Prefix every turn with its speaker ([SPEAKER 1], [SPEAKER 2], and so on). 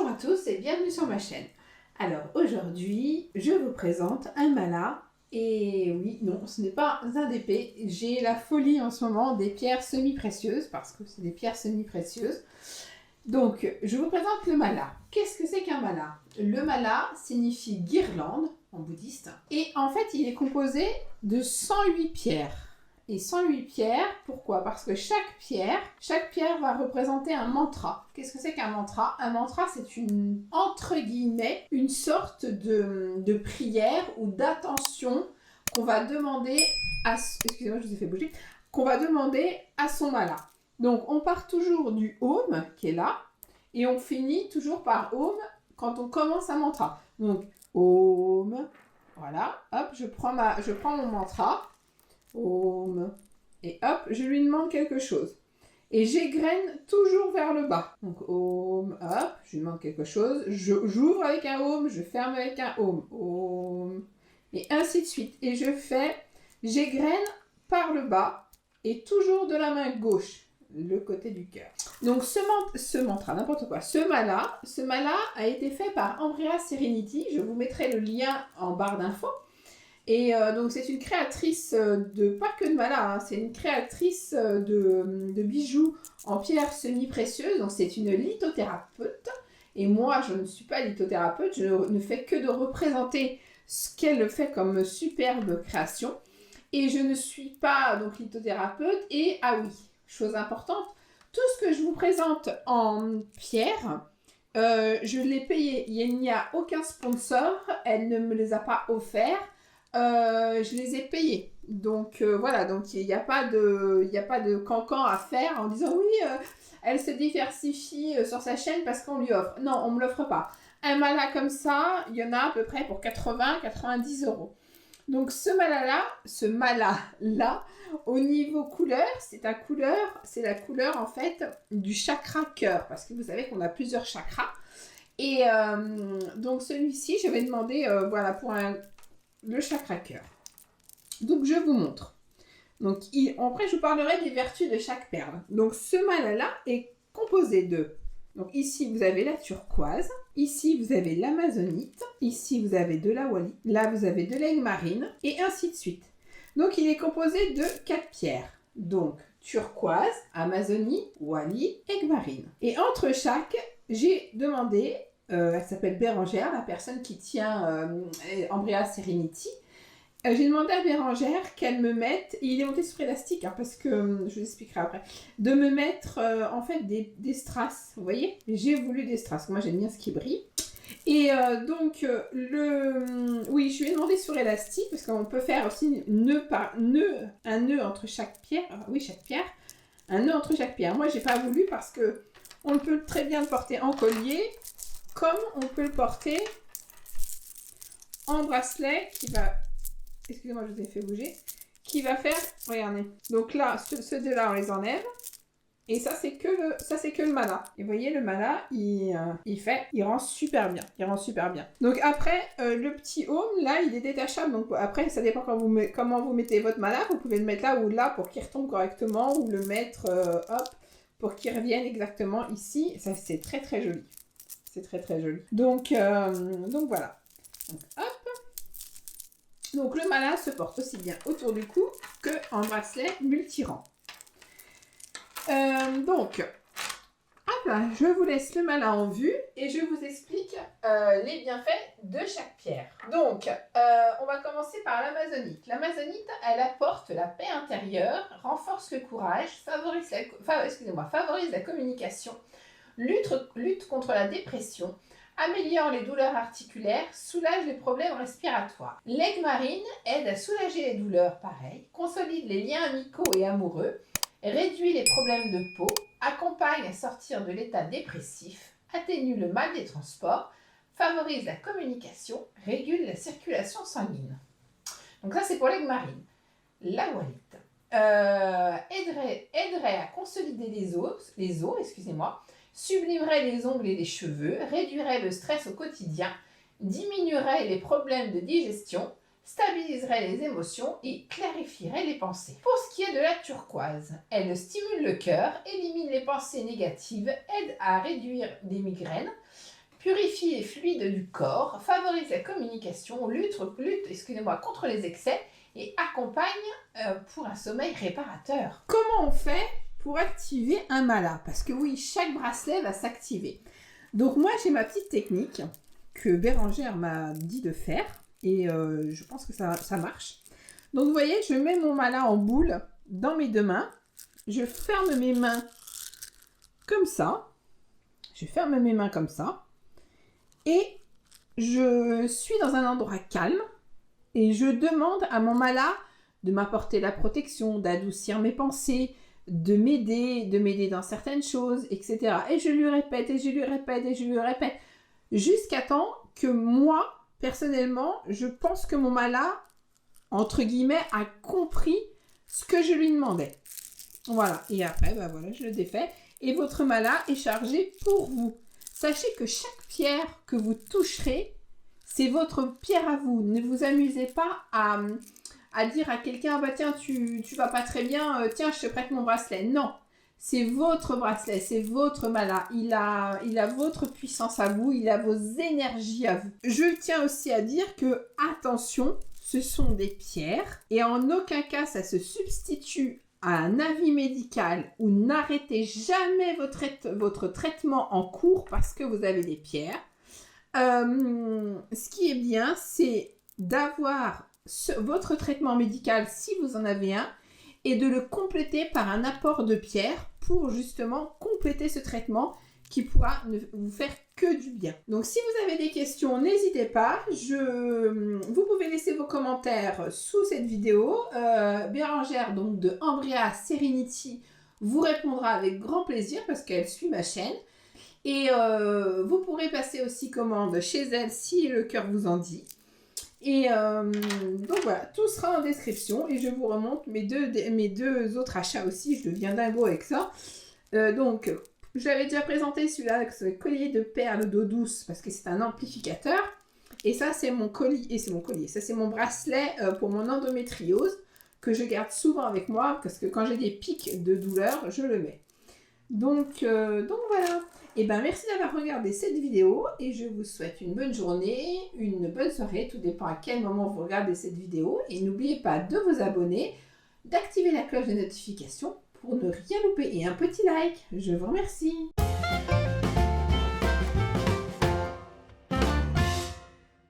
[SPEAKER 1] Bonjour à tous et bienvenue sur ma chaîne. Alors aujourd'hui, je vous présente un mala. Et oui, non, ce n'est pas un d'épée. J'ai la folie en ce moment des pierres semi-précieuses parce que c'est des pierres semi-précieuses. Donc, je vous présente le mala. Qu'est-ce que c'est qu'un mala? Le mala signifie guirlande en bouddhiste. Et en fait, il est composé de 108 pierres. Et 108 pierres, pourquoi? Parce que chaque pierre va représenter un mantra. Qu'est-ce que c'est qu'un mantra? Un mantra, c'est une, entre guillemets, une sorte de prière ou d'attention qu'on va demander à... Excusez-moi, je vous ai fait bouger. Qu'on va demander à son mala. Donc, on part toujours du Om, qui est là, et on finit toujours par Om quand on commence un mantra. Donc, Om, voilà, hop, je prends mon mantra. Om. Et hop, je lui demande quelque chose. Et j'égrène toujours vers le bas. Donc Om, hop, je lui demande quelque chose. J'ouvre avec un Om, je ferme avec un Om. Om. Et ainsi de suite. Et j'égrène par le bas et toujours de la main gauche, le côté du cœur. Donc ce mantra, n'importe quoi, ce mala a été fait par Ambrea Serenity. Je vous mettrai le lien en barre d'infos. Et donc c'est une créatrice pas que de mala, hein, c'est une créatrice de bijoux en pierres semi-précieuses. Donc c'est une lithothérapeute. Et moi, je ne suis pas lithothérapeute, je ne fais que de représenter ce qu'elle fait comme superbe création. Et je ne suis pas donc lithothérapeute. Et ah oui, chose importante, tout ce que je vous présente en pierre, je l'ai payé. Il n'y a aucun sponsor, elle ne me les a pas offerts. Je les ai payés. Donc voilà, donc il n'y a pas de cancan à faire en disant oui, elle se diversifie sur sa chaîne parce qu'on lui offre. Non, on ne me l'offre pas. Un mala comme ça, il y en a à peu près pour 80-90 €. Donc ce mala-là, au niveau couleur, c'est la couleur en fait du chakra cœur. Parce que vous savez qu'on a plusieurs chakras. Et donc celui-ci, je vais demander, voilà, pour le chakra cœur. Donc je vous montre. Donc après je vous parlerai des vertus de chaque perle. Donc ce mala-là est composé de, donc ici vous avez la turquoise, ici vous avez l'amazonite, ici vous avez de la wali, là vous avez de l'aigle marine et ainsi de suite. Donc il est composé de 4 pierres. Donc turquoise, amazonite, wali, aigle marine. Et entre chaque, j'ai demandé, elle s'appelle Bérangère, la personne qui tient Ambrea Serenity. J'ai demandé à Bérangère qu'elle me mette, il est monté sur élastique, hein, parce que je vous expliquerai après, de me mettre en fait des strass, vous voyez? J'ai voulu des strass, moi j'aime bien ce qui brille. Et donc, oui, je lui ai demandé sur élastique, parce qu'on peut faire aussi nœud par nœud, un nœud entre chaque pierre, oui, chaque pierre, un nœud entre chaque pierre. Moi, j'ai pas voulu parce que on peut très bien le porter en collier, comme on peut le porter en bracelet qui va, excusez-moi je vous ai fait bouger, qui va faire, regardez, donc là, ceux de là on les enlève, et ça c'est que le mala, et vous voyez le mala, il rend super bien, donc après, le petit home, là il est détachable, donc après ça dépend comment vous mettez votre mala, vous pouvez le mettre là ou là pour qu'il retombe correctement, ou le mettre, hop, pour qu'il revienne exactement ici, ça c'est très très joli. C'est très très joli. Donc voilà. Donc, hop. Donc le mala se porte aussi bien autour du cou que en bracelet multirang. Donc, hop là, je vous laisse le mala en vue et je vous explique les bienfaits de chaque pierre. Donc, on va commencer par l'amazonite. L'amazonite, elle apporte la paix intérieure, renforce le courage, favorise la communication, lutte contre la dépression, améliore les douleurs articulaires, soulage les problèmes respiratoires. L'aigle marine aide à soulager les douleurs, pareil, consolide les liens amicaux et amoureux, réduit les problèmes de peau, accompagne à sortir de l'état dépressif, atténue le mal des transports, favorise la communication, régule la circulation sanguine. Donc ça c'est pour l'aigle marine. La wallite aiderait à consolider les os, sublimerait les ongles et les cheveux, réduirait le stress au quotidien, diminuerait les problèmes de digestion, stabiliserait les émotions et clarifierait les pensées. Pour ce qui est de la turquoise, elle stimule le cœur, élimine les pensées négatives, aide à réduire des migraines, purifie les fluides du corps, favorise la communication, lutte contre les excès et accompagne pour un sommeil réparateur. Comment on fait pour activer un mala? Parce que oui, chaque bracelet va s'activer. Donc moi, j'ai ma petite technique que Bérangère m'a dit de faire et je pense que ça marche. Donc vous voyez, je mets mon mala en boule dans mes deux mains. Je ferme mes mains comme ça. Je ferme mes mains comme ça. Et je suis dans un endroit calme. Et je demande à mon mala de m'apporter la protection, d'adoucir mes pensées, de m'aider dans certaines choses, etc. Et je lui répète, et je lui répète, et je lui répète. Jusqu'à temps que moi, personnellement, je pense que mon mala, entre guillemets, a compris ce que je lui demandais. Voilà. Et après, ben voilà, je le défais. Et votre mala est chargé pour vous. Sachez que chaque pierre que vous toucherez, c'est votre pierre à vous. Ne vous amusez pas à dire à quelqu'un, bah tiens, tu vas pas très bien, tiens, je te prête mon bracelet. Non, c'est votre bracelet, c'est votre mala. Il a votre puissance à vous, il a vos énergies à vous. Je tiens aussi à dire que, attention, ce sont des pierres et en aucun cas ça se substitue à un avis médical ou n'arrêtez jamais votre traitement en cours parce que vous avez des pierres. Ce qui est bien, c'est d'avoir votre traitement médical si vous en avez un et de le compléter par un apport de pierres pour justement compléter ce traitement qui pourra ne vous faire que du bien. Donc si vous avez des questions, n'hésitez pas. Vous pouvez laisser vos commentaires sous cette vidéo. Bérangère donc de Ambria Serenity vous répondra avec grand plaisir parce qu'elle suit ma chaîne. Et vous pourrez passer aussi commande chez elle si le cœur vous en dit. Et donc voilà, tout sera en description et je vous remonte mes deux autres achats aussi. Je deviens dingo avec ça. Donc, je l'avais déjà présenté celui-là, ce collier de perles d'eau douce parce que c'est un amplificateur. Et ça, c'est mon collier. Ça, c'est mon bracelet pour mon endométriose que je garde souvent avec moi parce que quand j'ai des pics de douleur, je le mets. Donc voilà. Et ben merci d'avoir regardé cette vidéo et je vous souhaite une bonne journée, une bonne soirée, tout dépend à quel moment vous regardez cette vidéo. Et n'oubliez pas de vous abonner, d'activer la cloche de notification pour ne rien louper et un petit like. Je vous remercie.